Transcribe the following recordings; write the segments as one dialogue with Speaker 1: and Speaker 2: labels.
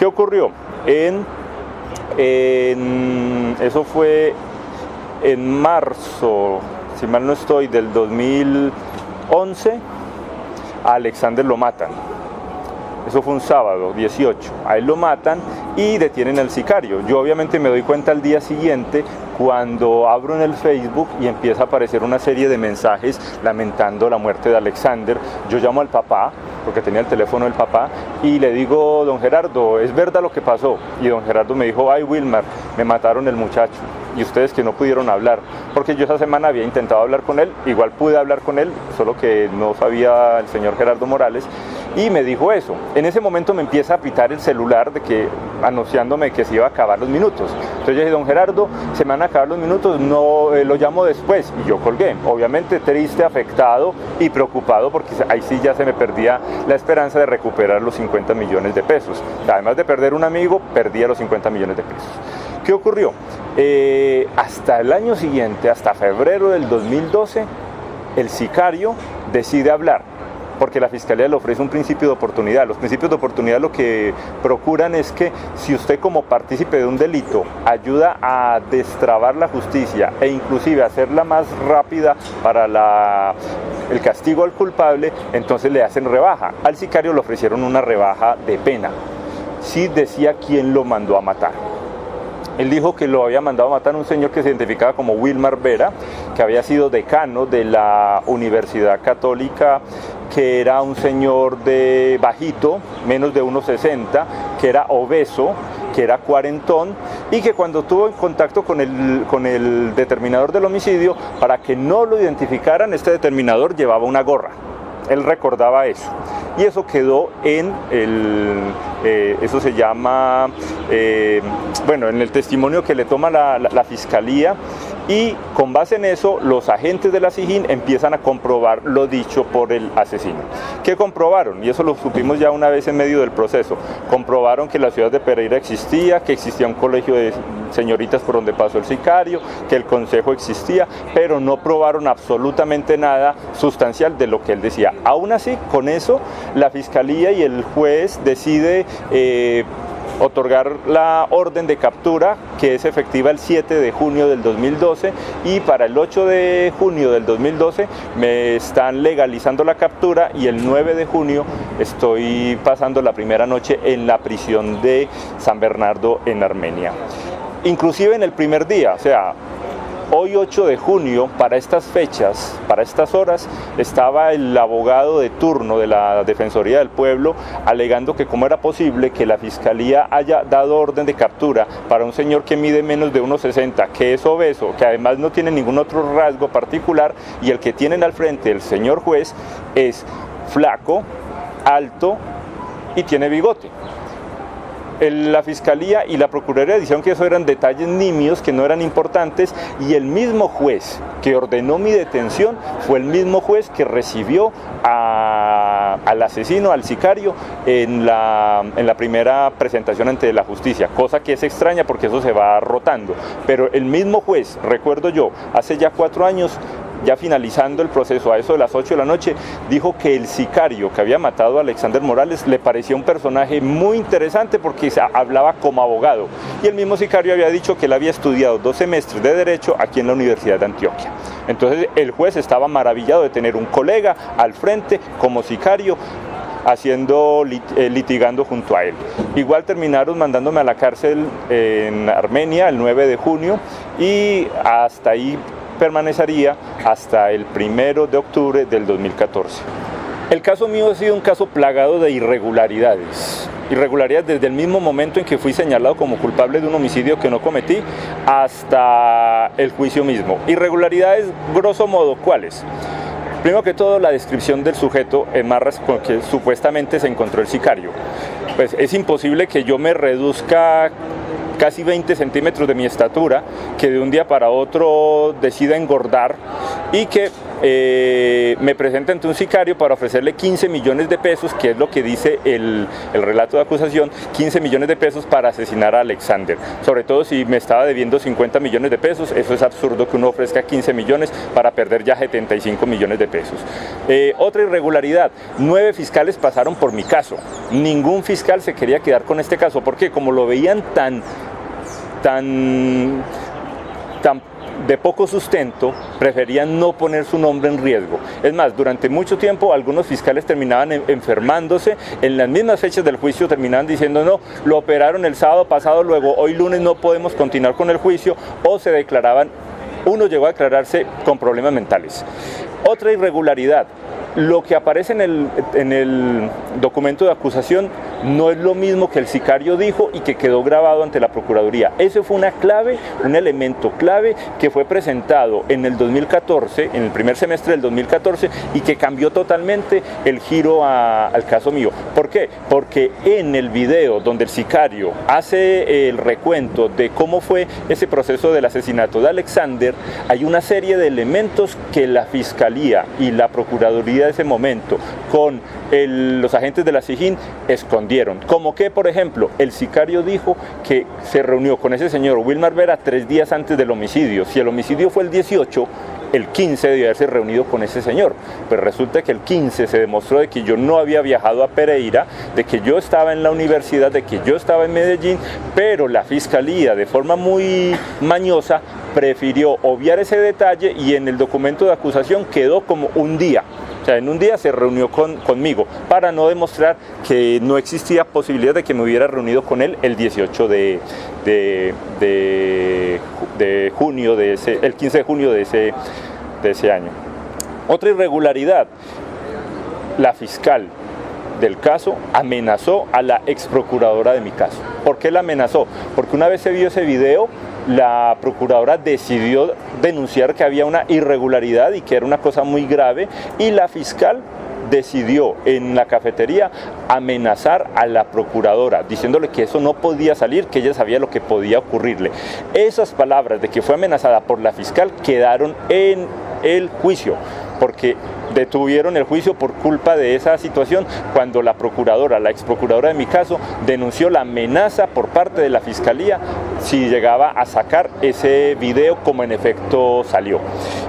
Speaker 1: ¿Qué ocurrió? Eso fue en marzo, si mal no estoy, del 2011, a Alexander lo matan. Eso fue un sábado, 18. A él lo matan y detienen al sicario. Yo obviamente me doy cuenta al día siguiente cuando abro en el Facebook y empieza a aparecer una serie de mensajes lamentando la muerte de Alexander. Yo llamo al papá, porque tenía el teléfono del papá, y le digo: don Gerardo, ¿es verdad lo que pasó? Y don Gerardo me dijo: ay, Wilmar, me mataron el muchacho. Y ustedes que no pudieron hablar, porque yo esa semana había intentado hablar con él, igual pude hablar con él, solo que no sabía el señor Gerardo Morales, y me dijo eso. En ese momento me empieza a pitar el celular anunciándome que se iba a acabar los minutos. Entonces yo dije: don Gerardo, se me van a acabar los minutos, no, lo llamo después. Y yo colgué, obviamente triste, afectado y preocupado, porque ahí sí ya se me perdía la esperanza de recuperar los 50 millones de pesos. Además de perder un amigo, perdía los 50 millones de pesos. ¿Qué ocurrió? Hasta el año siguiente, hasta febrero del 2012, el sicario decide hablar, porque la Fiscalía le ofrece un principio de oportunidad. Los principios de oportunidad lo que procuran es que si usted, como partícipe de un delito, ayuda a destrabar la justicia e inclusive hacerla más rápida para el castigo al culpable, entonces le hacen rebaja. Al sicario le ofrecieron una rebaja de pena si decía quién lo mandó a matar. Él dijo que lo había mandado a matar un señor que se identificaba como Wilmar Vera, que había sido decano de la Universidad Católica, que era un señor de bajito, menos de 1,60, que era obeso, que era cuarentón, y que cuando tuvo en contacto con el determinador del homicidio, para que no lo identificaran, este determinador llevaba una gorra. Él recordaba eso. Y eso quedó en eso se llama, en el testimonio que le toma la Fiscalía, y con base en eso los agentes de la SIJIN empiezan a comprobar lo dicho por el asesino. ¿Qué comprobaron? Y eso lo supimos ya una vez en medio del proceso. Comprobaron que la ciudad de Pereira existía, que existía un colegio de señoritas por donde pasó el sicario, que el consejo existía, pero no probaron absolutamente nada sustancial de lo que él decía. Aún así, con eso, la Fiscalía y el juez decide otorgar la orden de captura, que es efectiva el 7 de junio del 2012, y para el 8 de junio del 2012 me están legalizando la captura, y el 9 de junio estoy pasando la primera noche en la prisión de San Bernardo en Armenia. Inclusive en el primer día, o sea, hoy 8 de junio, para estas fechas, para estas horas, estaba el abogado de turno de la Defensoría del Pueblo alegando que cómo era posible que la Fiscalía haya dado orden de captura para un señor que mide menos de 1,60, que es obeso, que además no tiene ningún otro rasgo particular, y el que tienen al frente, el señor juez, es flaco, alto y tiene bigote. La Fiscalía y la Procuraduría dijeron que eso eran detalles nimios, que no eran importantes, y el mismo juez que ordenó mi detención fue el mismo juez que recibió al asesino, al sicario, en la primera presentación ante la justicia, cosa que es extraña porque eso se va rotando, pero el mismo juez, recuerdo yo, hace ya 4 años, ya finalizando el proceso a eso de las 8 de la noche, dijo que el sicario que había matado a Alexander Morales le parecía un personaje muy interesante porque hablaba como abogado, y el mismo sicario había dicho que él había estudiado 2 semestres de Derecho aquí en la Universidad de Antioquia. Entonces el juez estaba maravillado de tener un colega al frente como sicario, litigando junto a él. Igual terminaron mandándome a la cárcel en Armenia el 9 de junio, y hasta ahí permanecería hasta el 1 de octubre del 2014. El caso mío ha sido un caso plagado de irregularidades. Irregularidades desde el mismo momento en que fui señalado como culpable de un homicidio que no cometí hasta el juicio mismo. Irregularidades, grosso modo, ¿cuáles? Primero que todo, la descripción del sujeto en marras con que supuestamente se encontró el sicario. Pues es imposible que yo me reduzca casi 20 centímetros de mi estatura, que de un día para otro decida engordar, y que me presenta ante un sicario para ofrecerle 15 millones de pesos, que es lo que dice el relato de acusación, 15 millones de pesos para asesinar a Alexander. Sobre todo si me estaba debiendo 50 millones de pesos, eso es absurdo que uno ofrezca 15 millones para perder ya 75 millones de pesos. Otra irregularidad, 9 fiscales pasaron por mi caso. Ningún fiscal se quería quedar con este caso, porque como lo veían tan de poco sustento, preferían no poner su nombre en riesgo. Es más, durante mucho tiempo algunos fiscales terminaban enfermándose, en las mismas fechas del juicio terminaban diciendo no, lo operaron el sábado pasado, luego hoy lunes no podemos continuar con el juicio, o se declaraban, uno llegó a declararse con problemas mentales. Otra irregularidad, lo que aparece en el documento de acusación no es lo mismo que el sicario dijo y que quedó grabado ante la Procuraduría. Eso fue una clave, un elemento clave que fue presentado en el 2014, en el primer semestre del 2014, y que cambió totalmente el giro al caso mío. ¿Por qué? Porque en el video donde el sicario hace el recuento de cómo fue ese proceso del asesinato de Alexander, hay una serie de elementos que la Fiscalía y la Procuraduría de ese momento con los agentes de la SIJIN escondieron. Como que, por ejemplo, el sicario dijo que se reunió con ese señor Wilmar Vera 3 días antes del homicidio. Si el homicidio fue el 18, el 15 debió haberse reunido con ese señor. Pero resulta que el 15 se demostró de que yo no había viajado a Pereira, de que yo estaba en la universidad, de que yo estaba en Medellín, pero la Fiscalía, de forma muy mañosa, prefirió obviar ese detalle y en el documento de acusación quedó como un día. O sea, en un día se reunió conmigo para no demostrar que no existía posibilidad de que me hubiera reunido con él el 18 de junio, el 15 de junio de ese año. Otra irregularidad, la fiscal del caso amenazó a la ex procuradora de mi caso. ¿Por qué la amenazó? Porque una vez se vio ese video, la procuradora decidió denunciar que había una irregularidad y que era una cosa muy grave, y la fiscal decidió en la cafetería amenazar a la procuradora, diciéndole que eso no podía salir, que ella sabía lo que podía ocurrirle. Esas palabras de que fue amenazada por la fiscal quedaron en el juicio, porque detuvieron el juicio por culpa de esa situación cuando la procuradora, la ex procuradora de mi caso, denunció la amenaza por parte de la fiscalía si llegaba a sacar ese video, como en efecto salió.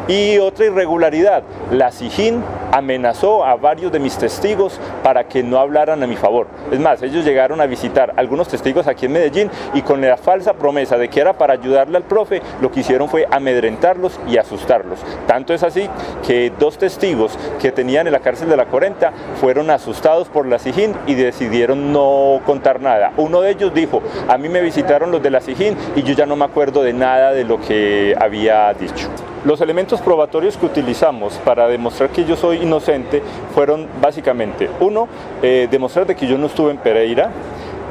Speaker 1: Y otra irregularidad, la SIJIN amenazó a varios de mis testigos para que no hablaran a mi favor. Es más, ellos llegaron a visitar a algunos testigos aquí en Medellín y con la falsa promesa de que era para ayudarle al profe, lo que hicieron fue amedrentarlos y asustarlos. Tanto es así que 2 testigos que tenían en la cárcel de la 40 fueron asustados por la SIJIN y decidieron no contar nada. Uno de ellos dijo, a mí me visitaron los de la SIJIN y yo ya no me acuerdo de nada de lo que había dicho. Los elementos probatorios que utilizamos para demostrar que yo soy inocente fueron básicamente, 1, demostrar de que yo no estuve en Pereira,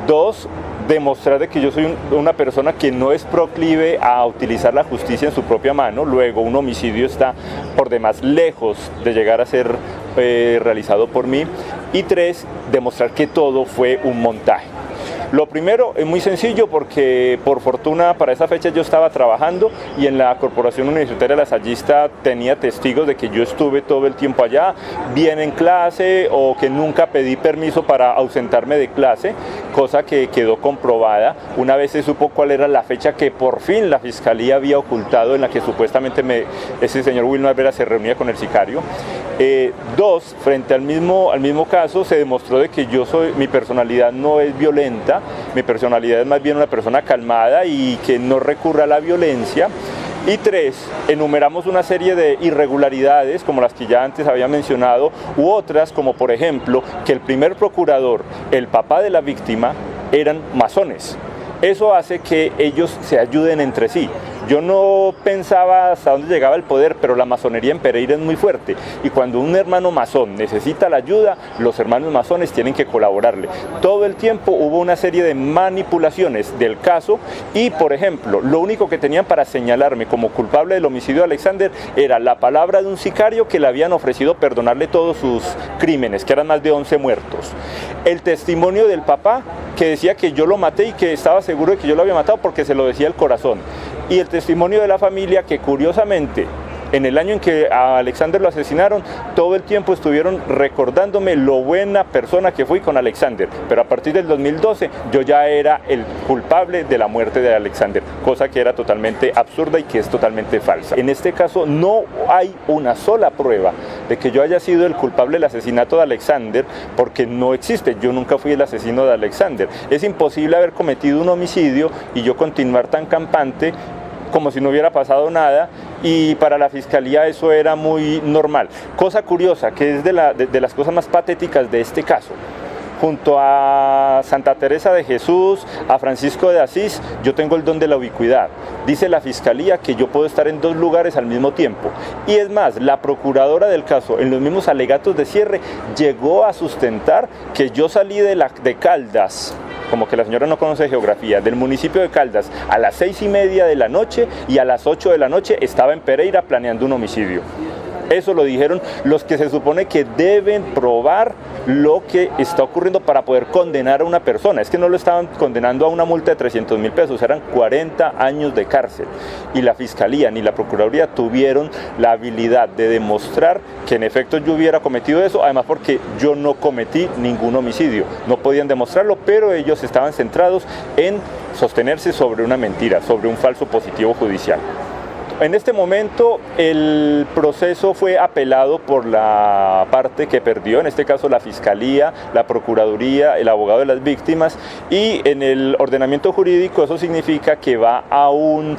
Speaker 1: 2, demostrar de que yo soy una persona que no es proclive a utilizar la justicia en su propia mano. Luego, un homicidio está por demás lejos de llegar a ser realizado por mí. Y 3, demostrar que todo fue un montaje. Lo primero es muy sencillo porque por fortuna para esa fecha yo estaba trabajando y en la Corporación Universitaria Lasallista tenía testigos de que yo estuve todo el tiempo allá, bien en clase, o que nunca pedí permiso para ausentarme de clase, cosa que quedó comprobada una vez se supo cuál era la fecha que por fin la Fiscalía había ocultado en la que supuestamente ese señor Wilmar Vera se reunía con el sicario. 2, frente al mismo caso se demostró de que mi personalidad no es violenta, mi personalidad es más bien una persona calmada y que no recurre a la violencia. Y 3, enumeramos una serie de irregularidades como las que ya antes había mencionado, u otras como por ejemplo que el primer procurador, el papá de la víctima, eran masones. Eso hace que ellos se ayuden entre sí. Yo no pensaba hasta dónde llegaba el poder, pero la masonería en Pereira es muy fuerte. Y cuando un hermano masón necesita la ayuda, los hermanos masones tienen que colaborarle. Todo el tiempo hubo una serie de manipulaciones del caso y, por ejemplo, lo único que tenían para señalarme como culpable del homicidio de Alexander era la palabra de un sicario que le habían ofrecido perdonarle todos sus crímenes, que eran más de 11 muertos. El testimonio del papá, que decía que yo lo maté y que estaba seguro de que yo lo había matado porque se lo decía el corazón. Y el testimonio de la familia, que curiosamente En el año en que a Alexander lo asesinaron, todo el tiempo estuvieron recordándome lo buena persona que fui con Alexander, pero a partir del 2012 yo ya era el culpable de la muerte de Alexander, cosa que era totalmente absurda y que es totalmente falsa. En este caso no hay una sola prueba de que yo haya sido el culpable del asesinato de Alexander, porque no existe. Yo nunca fui el asesino de Alexander. Es imposible haber cometido un homicidio y yo continuar tan campante como si no hubiera pasado nada, y para la fiscalía eso era muy normal. Cosa curiosa, que es de las cosas más patéticas de este caso. Junto a Santa Teresa de Jesús, a Francisco de Asís, yo tengo el don de la ubicuidad. Dice la fiscalía que yo puedo estar en 2 lugares al mismo tiempo. Y es más, la procuradora del caso, en los mismos alegatos de cierre, llegó a sustentar que yo salí de Caldas, como que la señora no conoce geografía, del municipio de Caldas a las 6:30 de la noche, y a las 8 de la noche estaba en Pereira planeando un homicidio. Eso lo dijeron los que se supone que deben probar lo que está ocurriendo para poder condenar a una persona. Es que no lo estaban condenando a una multa de 300.000 pesos, eran 40 años de cárcel. Y la fiscalía ni la procuraduría tuvieron la habilidad de demostrar que en efecto yo hubiera cometido eso, además porque yo no cometí ningún homicidio. No podían demostrarlo, pero ellos estaban centrados en sostenerse sobre una mentira, sobre un falso positivo judicial. En este momento el proceso fue apelado por la parte que perdió, en este caso la Fiscalía, la Procuraduría, el abogado de las víctimas, y en el ordenamiento jurídico eso significa que va a un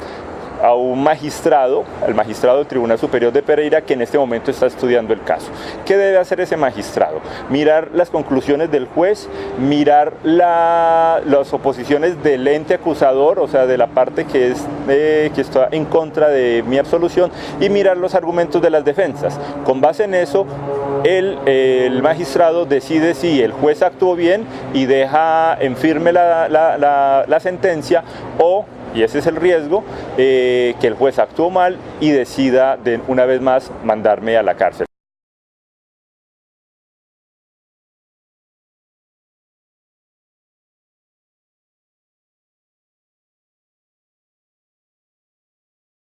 Speaker 1: magistrado, el magistrado del Tribunal Superior de Pereira, que en este momento está estudiando el caso. ¿Qué debe hacer ese magistrado? Mirar las conclusiones del juez, mirar las oposiciones del ente acusador, o sea, de la parte que está en contra de mi absolución, y mirar los argumentos de las defensas. Con base en eso, el magistrado decide si el juez actuó bien y deja en firme la sentencia, o, y ese es el riesgo, que el juez actuó mal y decida de una vez más mandarme a la cárcel.